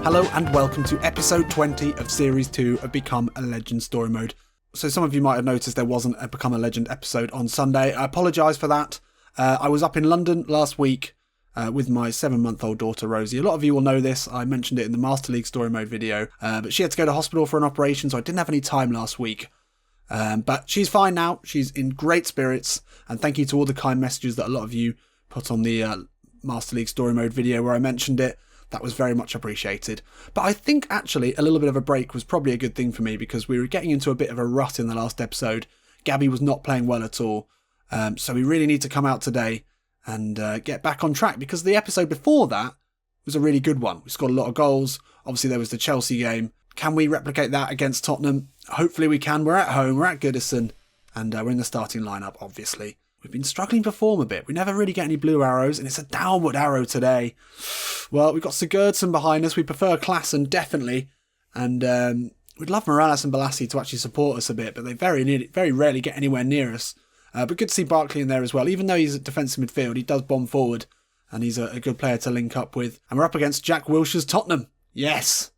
Hello and welcome to episode 20 of series 2 of Become a Legend Story Mode. So some of you might have noticed there wasn't a Become a Legend episode on Sunday. I apologise for that. I was up in London last week with my 7-month-old daughter Rosie. A lot of you will know this. I mentioned it in the Master League Story Mode video. But she had to go to hospital for an operation, so I didn't have any time last week. But she's fine now. She's in great spirits. And thank you to all the kind messages that a lot of you put on the Master League Story Mode video where I mentioned it. That was very much appreciated. But I think actually a little bit of a break was probably a good thing for me because we were getting into a bit of a rut in the last episode. Gabi was not playing well at all. So we really need to come out today and get back on track because the episode before that was a really good one. We scored a lot of goals. Obviously there was the Chelsea game. Can we replicate that against Tottenham? Hopefully we can. We're at home. We're at Goodison. And we're in the starting lineup, obviously. We've been struggling to form a bit. We never really get any blue arrows, and it's a downward arrow today. Well, we've got Sigurdsson behind us. We prefer Klassen, definitely. And we'd love Morales and Balassi to actually support us a bit, but they very rarely get anywhere near us. But good to see Barkley in there as well. Even though he's at defensive midfield, he does bomb forward, and he's a good player to link up with. And we're up against Jack Wilshere's Tottenham. Yes!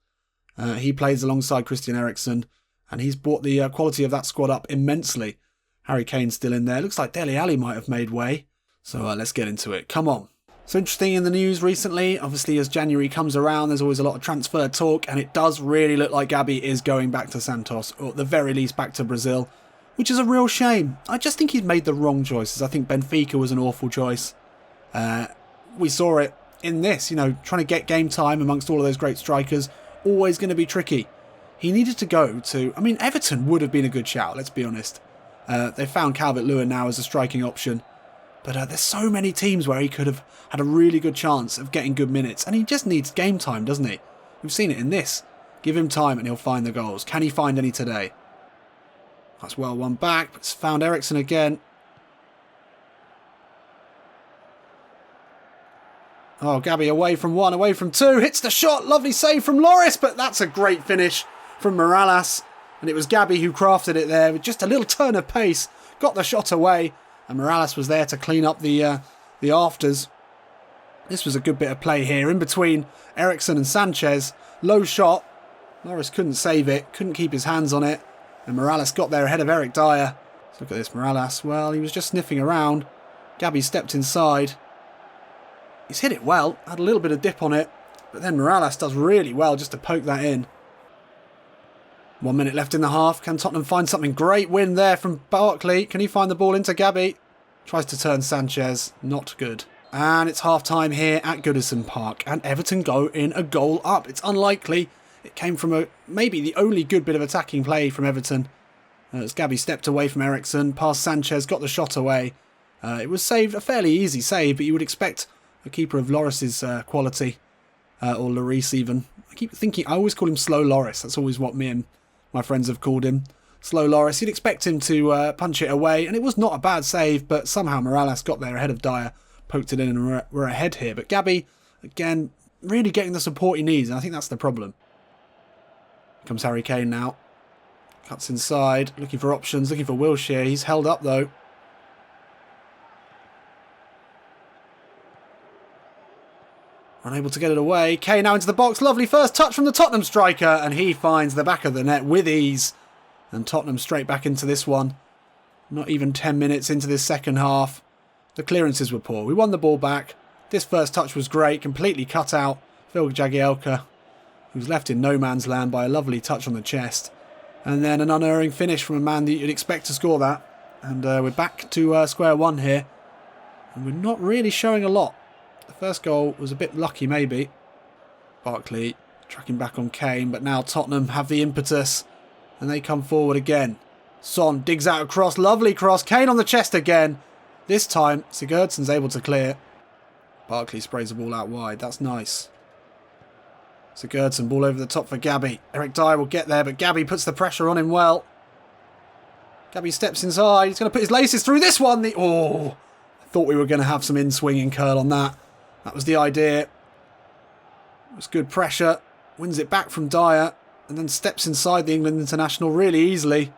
He plays alongside Christian Eriksen, and he's brought the quality of that squad up immensely. Harry Kane's still in there. Looks like Dele Alli might have made way. So let's get into it. Come on. So interesting in the news recently. Obviously, as January comes around, there's always a lot of transfer talk. And it does really look like Gabi is going back to Santos. Or at the very least back to Brazil. Which is a real shame. I just think he's made the wrong choices. I think Benfica was an awful choice. We saw it in this. You know, trying to get game time amongst all of those great strikers. Always going to be tricky. He needed to go to... I mean, Everton would have been a good shout, let's be honest. They found Calvert-Lewin now as a striking option. But there's so many teams where he could have had a really good chance of getting good minutes. And he just needs game time, doesn't he? We've seen it in this. Give him time and he'll find the goals. Can he find any today? That's well one back. But it's found Eriksen again. Oh, Gabi away from one, away from two. Hits the shot. Lovely save from Loris. But that's a great finish from Morales. And it was Gabi who crafted it there with just a little turn of pace. Got the shot away. And Morales was there to clean up the afters. This was a good bit of play here. In between Eriksen and Sanchez. Low shot. Loris couldn't save it. Couldn't keep his hands on it. And Morales got there ahead of Eric Dyer. Let's look at this Morales. Well, he was just sniffing around. Gabi stepped inside. He's hit it well. Had a little bit of dip on it. But then Morales does really well just to poke that in. 1 minute left in the half. Can Tottenham find something? Great win there from Barkley. Can he find the ball into Gabi? Tries to turn Sanchez. Not good. And it's half time here at Goodison Park. And Everton go in a goal up. It's unlikely. It came from maybe the only good bit of attacking play from Everton. As Gabi stepped away from Eriksen. Past Sanchez. Got the shot away. It was saved. A fairly easy save. But you would expect a keeper of Loris's quality. Or Lloris even. I keep thinking. I always call him Slow Loris. That's always what me and my friends have called him. Slow Loris. You'd expect him to punch it away. And it was not a bad save. But somehow Morales got there ahead of Dyer. Poked it in and we're ahead here. But Gabi, again, really getting the support he needs. And I think that's the problem. Here comes Harry Kane now. Cuts inside. Looking for options. Looking for Wilshere. He's held up though. Unable to get it away. Kane now into the box. Lovely first touch from the Tottenham striker. And he finds the back of the net with ease. And Tottenham straight back into this one. Not even 10 minutes into this second half. The clearances were poor. We won the ball back. This first touch was great. Completely cut out. Phil Jagielka, who was left in no man's land by a lovely touch on the chest. And then an unerring finish from a man that you'd expect to score that. And we're back to square one here. And we're not really showing a lot. The first goal was a bit lucky, maybe. Barkley tracking back on Kane, but now Tottenham have the impetus, and they come forward again. Son digs out a cross, lovely cross. Kane on the chest again. This time, Sigurdsson's able to clear. Barkley sprays the ball out wide. That's nice. Sigurdsson, ball over the top for Gabi. Eric Dyer will get there, but Gabi puts the pressure on him well. Gabi steps inside. He's going to put his laces through this one. I thought we were going to have some in-swinging curl on that. That was the idea. It was good pressure. Wins it back from Dyer. And then steps inside the England international really easily.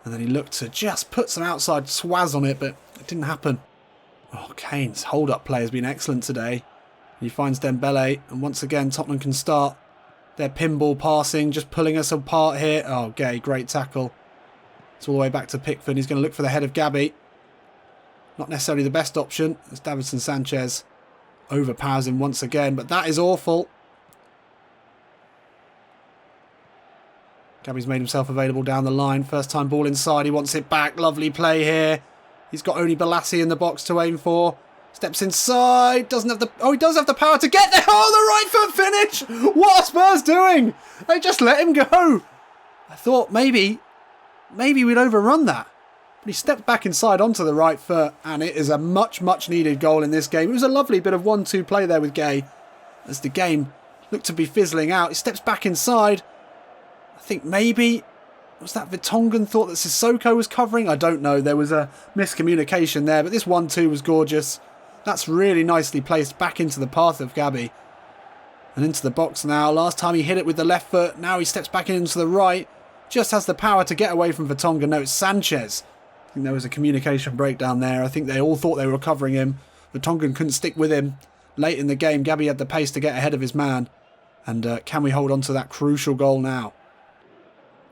And then he looked to just put some outside swaz on it, but it didn't happen. Oh, Kane's hold-up play has been excellent today. He finds Dembele, and once again Tottenham can start Their pinball passing, just pulling us apart here. Oh, Gay, great tackle. It's all the way back to Pickford. He's going to look for the head of Gabi. Not necessarily the best option, as Davinson Sanchez overpowers him once again, but that is awful. Gabi's made himself available down the line. First time ball inside, he wants it back. Lovely play here. He's got only Balassi in the box to aim for. Steps inside, doesn't have the... Oh, he does have the power to get there. Oh, the right foot finish. What are Spurs doing? They just let him go. I thought maybe we'd overrun that. But he stepped back inside onto the right foot, and it is a much, much needed goal in this game. It was a lovely bit of 1-2 play there with Gay. As the game looked to be fizzling out, he steps back inside. I think maybe... Was that Vertonghen thought that Sissoko was covering? I don't know. There was a miscommunication there, but this 1-2 was gorgeous. That's really nicely placed back into the path of Gabi. And into the box now. Last time he hit it with the left foot. Now he steps back into the right. Just has the power to get away from Vertonghen. No, it's Sanchez. I think there was a communication breakdown there. I think they all thought they were covering him. Vertonghen couldn't stick with him. Late in the game, Gabi had the pace to get ahead of his man. And can we hold on to that crucial goal now?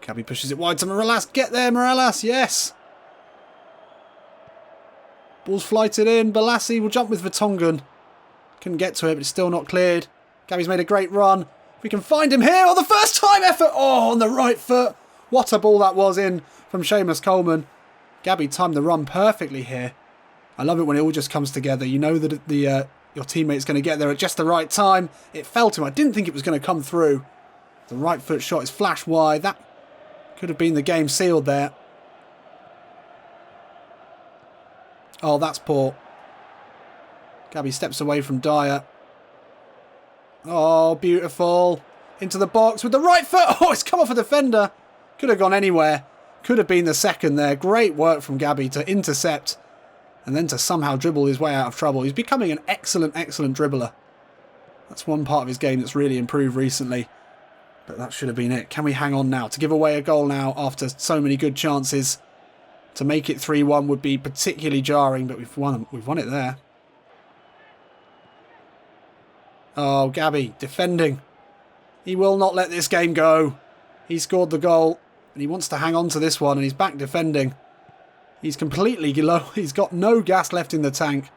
Gabi pushes it wide to Morales. Get there, Morales. Yes. Ball's flighted in. Balassi will jump with Vertonghen. Couldn't get to it, but it's still not cleared. Gabi's made a great run. If we can find him here. Oh, the first time effort. Oh, on the right foot. What a ball that was in from Seamus Coleman. Gabi timed the run perfectly here. I love it when it all just comes together. You know that your teammate's going to get there at just the right time. It fell to him. I didn't think it was going to come through. The right foot shot is flash wide. That could have been the game sealed there. Oh, that's poor. Gabi steps away from Dyer. Oh, beautiful. Into the box with the right foot. Oh, it's come off a defender. Could have gone anywhere. Could have been the second there. Great work from Gabi to intercept and then to somehow dribble his way out of trouble. He's becoming an excellent, excellent dribbler. That's one part of his game that's really improved recently. But that should have been it. Can we hang on now? To give away a goal now after so many good chances to make it 3-1 would be particularly jarring, but we've won it there. Oh, Gabi defending. He will not let this game go. He scored the goal and he wants to hang on to this one, and he's back defending. He's completely low. He's got no gas left in the tank,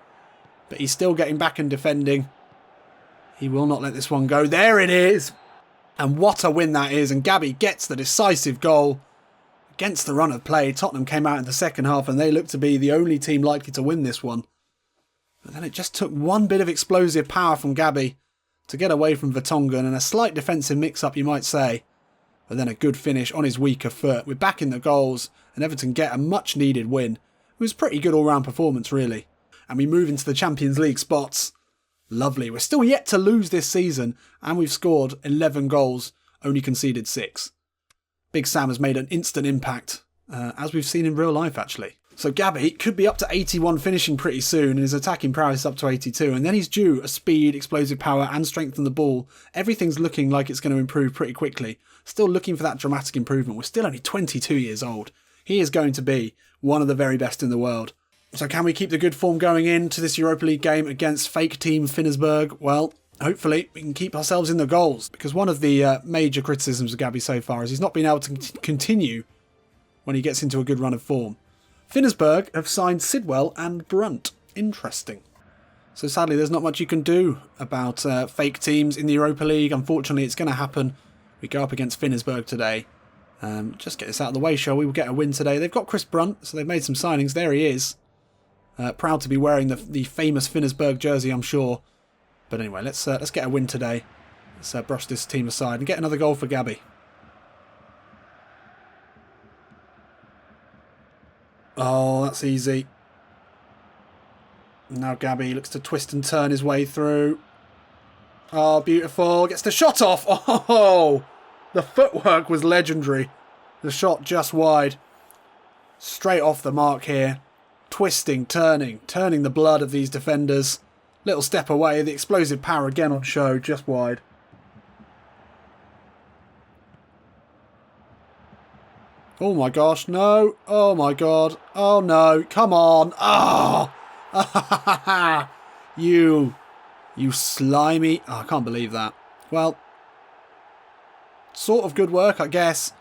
but he's still getting back and defending. He will not let this one go. There it is. And what a win that is. And Gabi gets the decisive goal. Against the run of play, Tottenham came out in the second half and they looked to be the only team likely to win this one. But then it just took one bit of explosive power from Gabi to get away from Vertonghen, and a slight defensive mix-up, you might say. But then a good finish on his weaker foot. We're back in the goals and Everton get a much-needed win. It was a pretty good all-round performance, really. And we move into the Champions League spots. Lovely. We're still yet to lose this season and we've scored 11 goals, only conceded 6. Big Sam has made an instant impact, as we've seen in real life, actually. So Gabi could be up to 81 finishing pretty soon, and his attacking prowess up to 82. And then he's due a speed, explosive power, and strength on the ball. Everything's looking like it's going to improve pretty quickly. Still looking for that dramatic improvement. We're still only 22 years old. He is going to be one of the very best in the world. So can we keep the good form going into this Europa League game against fake team Finnesburg? Well, hopefully we can keep ourselves in the goals, because one of the major criticisms of Gabi so far is he's not been able to continue when he gets into a good run of form. Finnesburg have signed Sidwell and Brunt. Interesting. So sadly there's not much you can do about fake teams in the Europa League. Unfortunately it's going to happen. We go up against Finnesburg today. Just get this out of the way, shall we? We'll get a win today. They've got Chris Brunt, so they've made some signings. There he is. Proud to be wearing the famous Finnesburg jersey, I'm sure. But anyway, let's get a win today. Let's brush this team aside and get another goal for Gabi. Oh, that's easy. Now Gabi looks to twist and turn his way through. Oh, beautiful. Gets the shot off. Oh, the footwork was legendary. The shot just wide. Straight off the mark here. Twisting, turning the blood of these defenders. Little step away. The explosive power again on show, just wide. Oh my gosh, no. Oh my god. Oh no. Come on. Oh. You slimy. Oh, I can't believe that. Well, sort of good work, I guess.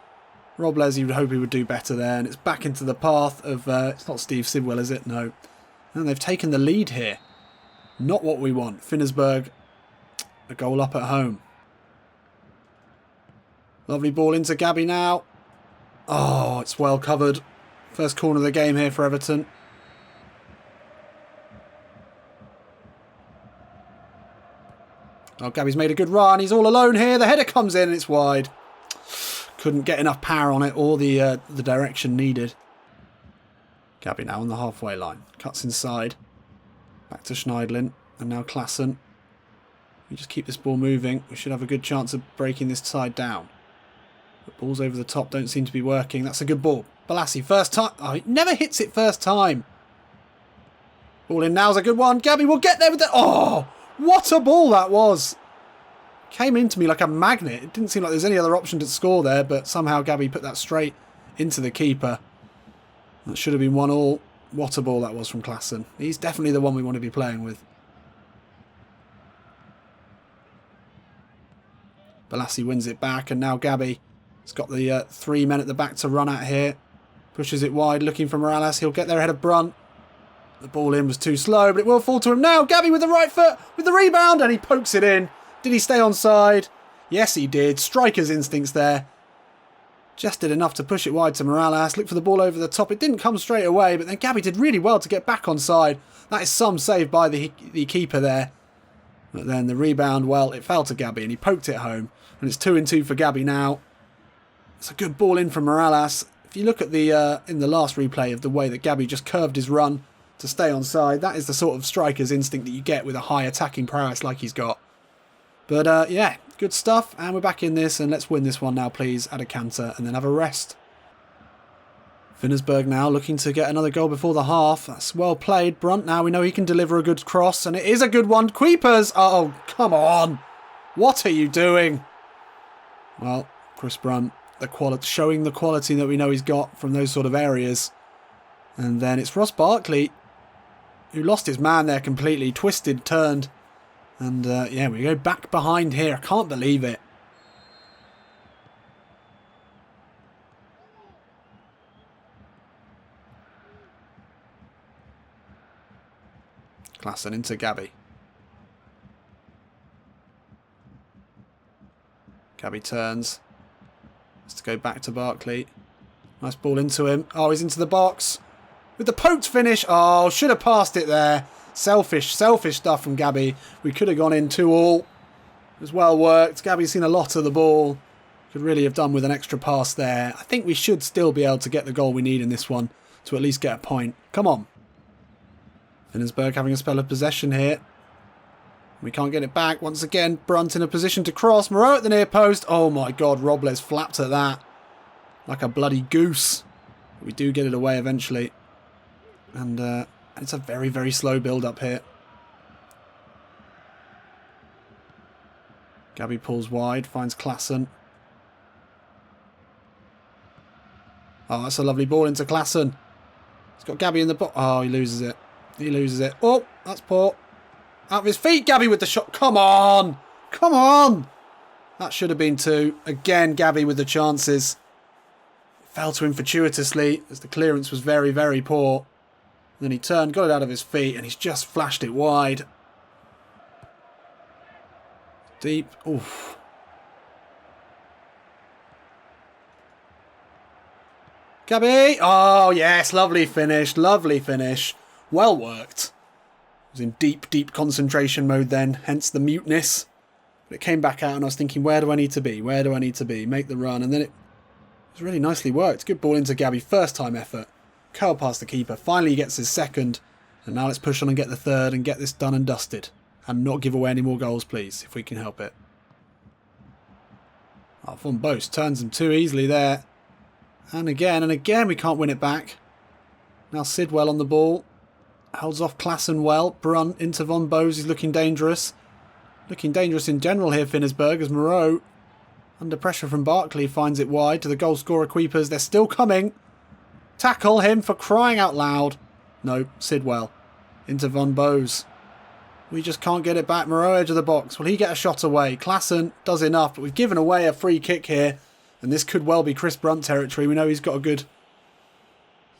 Robles, you would hope he would do better there. And it's back into the path of... it's not Steve Sidwell, is it? No. And they've taken the lead here. Not what we want. Finnersberg, a goal up at home. Lovely ball into Gabi now. Oh, it's well covered. First corner of the game here for Everton. Oh, Gabi's made a good run. He's all alone here. The header comes in and it's wide. Couldn't get enough power on it or the direction needed. Gabi now on the halfway line. Cuts inside. Back to Schneidlin. And now Klassen. We just keep this ball moving. We should have a good chance of breaking this side down. But balls over the top don't seem to be working. That's a good ball. Balassi, first time. Oh, he never hits it first time. Ball in now's a good one. Gabi will get there with the... Oh, what a ball that was. Came into me like a magnet. It didn't seem like there's any other option to score there, but somehow Gabi put that straight into the keeper. That should have been 1-1. What a ball that was from Klassen. He's definitely the one we want to be playing with. Balassi wins it back, and now Gabi has got the 3 men at the back to run at here. Pushes it wide, looking for Morales. He'll get there ahead of Brunt. The ball in was too slow, but it will fall to him now. Gabi with the right foot, with the rebound, and he pokes it in. Did he stay onside? Yes, he did. Striker's instincts there. Just did enough to push it wide to Morales. Look for the ball over the top. It didn't come straight away, but then Gabi did really well to get back onside. That is some save by the keeper there. But then the rebound, well, it fell to Gabi and he poked it home. And it's 2-2 for Gabi now. It's a good ball in from Morales. If you look at the in the last replay of the way that Gabi just curved his run to stay onside, that is the sort of striker's instinct that you get with a high attacking prowess like he's got. But yeah, good stuff. And we're back in this, and let's win this one now, please, at a canter, and then have a rest. Finnersberg now looking to get another goal before the half. That's well played. Brunt now, we know he can deliver a good cross, and it is a good one. Queepers! Oh, come on. What are you doing? Well, Chris Brunt, showing the quality that we know he's got from those sort of areas. And then it's Ross Barkley, who lost his man there completely, twisted, turned. And yeah, we go back behind here. I can't believe it. Klassen into Gabi. Gabi turns. Has to go back to Barkley. Nice ball into him. Oh, he's into the box. With the poked finish. Oh, should have passed it there. Selfish stuff from Gabi. We could have gone in 2-2. It was well worked. Gabi's seen a lot of the ball. Could really have done with an extra pass there. I think we should still be able to get the goal we need in this one to at least get a point. Come on. Finnersberg having a spell of possession here. We can't get it back. Once again, Brunt in a position to cross. Moreau at the near post. Oh my God, Robles flapped at that. Like a bloody goose. But we do get it away eventually. And it's a very, very slow build up here. Gabi pulls wide, finds Klassen. Oh, that's a lovely ball into Klassen. He's got Gabi in the box. Oh, he loses it. He loses it. Oh, that's poor. Out of his feet, Gabi with the shot. Come on! Come on! That should have been 2. Again, Gabi with the chances. Fell to him fortuitously as the clearance was very, very poor. Then he turned, got it out of his feet, and he's just flashed it wide. Deep. Oof. Gabi! Oh, yes, lovely finish, lovely finish. Well worked. I was in deep, deep concentration mode then, hence the muteness. But it came back out and I was thinking, where do I need to be? Where do I need to be? Make the run. And then it was really nicely worked. Good ball into Gabi. First time effort. Curl past the keeper. Finally he gets his second. And now let's push on and get the third and get this done and dusted. And not give away any more goals, please, if we can help it. Oh, Von Boos turns him too easily there. And again we can't win it back. Now Sidwell on the ball. Holds off Klassen well. Brunt into Von Boos. He's looking dangerous. Looking dangerous in general here, Finnersberg, as Moreau, under pressure from Barkley, finds it wide to the goal scorer Queepers. They're still coming. Tackle him for crying out loud. No, Sidwell. Into Von Boos. We just can't get it back. Moreau edge of the box. Will he get a shot away? Klassen does enough, but we've given away a free kick here. And this could well be Chris Brunt territory. We know he's got a good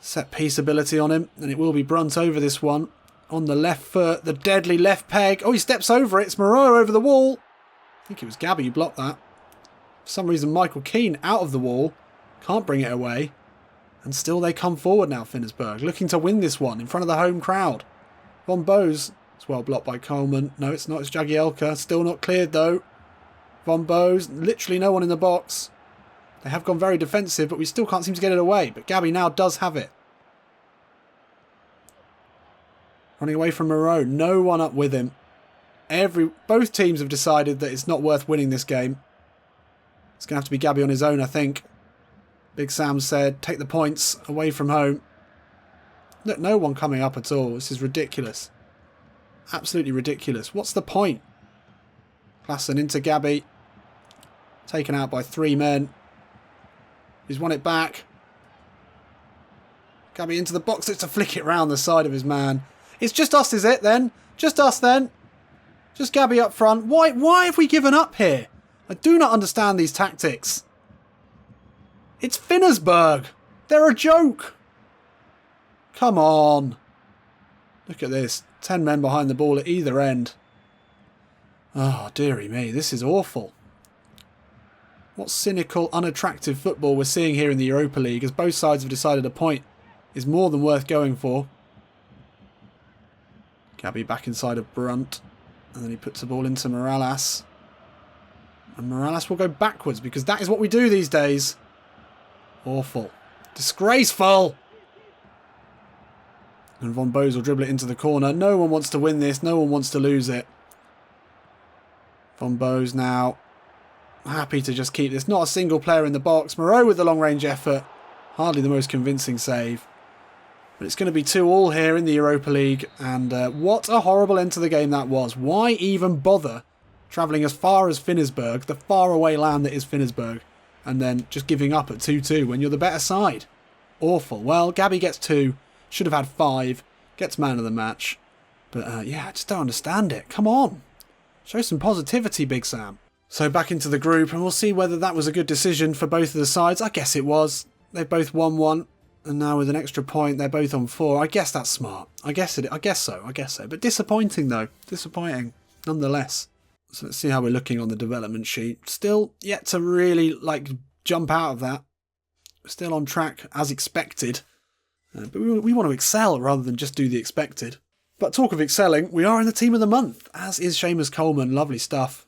set-piece ability on him. And it will be Brunt over this one. On the left foot, the deadly left peg. Oh, he steps over it. It's Moreau over the wall. I think it was Gabi who blocked that. For some reason, Michael Keane out of the wall. Can't bring it away. And still they come forward now, Finnersberg. Looking to win this one in front of the home crowd. Von Bose. It's well blocked by Coleman. No, it's not. It's Jagielka. Still not cleared, though. Von Bose. Literally no one in the box. They have gone very defensive, but we still can't seem to get it away. But Gabi now does have it. Running away from Moreau. No one up with him. Both teams have decided that it's not worth winning this game. It's going to have to be Gabi on his own, I think. Big Sam said, take the points away from home. Look, no one coming up at all. This is ridiculous. Absolutely ridiculous. What's the point? Klassen into Gabi. Taken out by 3 men. He's won it back. Gabi into the box. It's to flick it round the side of his man. It's just us, is it then? Just us then? Just Gabi up front. Why have we given up here? I do not understand these tactics. It's Finnersberg. They're a joke. Come on. Look at this. 10 men behind the ball at either end. Oh, dearie me. This is awful. What cynical, unattractive football we're seeing here in the Europa League as both sides have decided a point is more than worth going for. Gabi back inside of Brunt. And then he puts the ball into Morales. And Morales will go backwards because that is what we do these days. Awful. Disgraceful. And Von Bose will dribble it into the corner. No one wants to win this. No one wants to lose it. Von Bose now happy to just keep this. Not a single player in the box. Moreau with the long-range effort. Hardly the most convincing save. But it's going to be 2-2 here in the Europa League. And what a horrible end to the game that was. Why even bother travelling as far as Finnersberg, the faraway land that is Finnersberg, and then just giving up at 2-2 when you're the better side? Awful. Well, Gabi gets 2. Should have had 5. Gets man of the match. But yeah, I just don't understand it. Come on. Show some positivity, Big Sam. So back into the group, and we'll see whether that was a good decision for both of the sides. I guess it was. They both won 1. And now with an extra point, they're both on 4. I guess that's smart. I guess so. But disappointing, though. Disappointing, nonetheless. So let's see how we're looking on the development sheet. Still yet to really, jump out of that. Still on track, as expected. But we want to excel rather than just do the expected. But talk of excelling, we are in the team of the month, as is Seamus Coleman. Lovely stuff.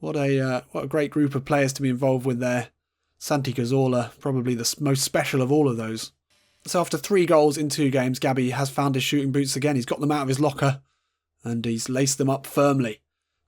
What a great group of players to be involved with there. Santi Cazorla, probably the most special of all of those. So after 3 goals in 2 games, Gabi has found his shooting boots again. He's got them out of his locker and he's laced them up firmly.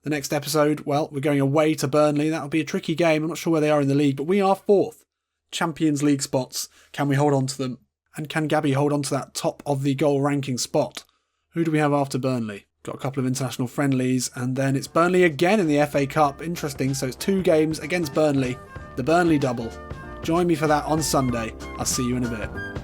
The next episode, well, we're going away to Burnley. That'll be a tricky game. I'm not sure where they are in the league, but we are 4th. Champions League spots. Can we hold on to them? And can Gabi hold on to that top of the goal ranking spot? Who do we have after Burnley? Got a couple of international friendlies, and then it's Burnley again in the FA Cup. Interesting, so it's 2 games against Burnley. The Burnley double. Join me for that on Sunday. I'll see you in a bit.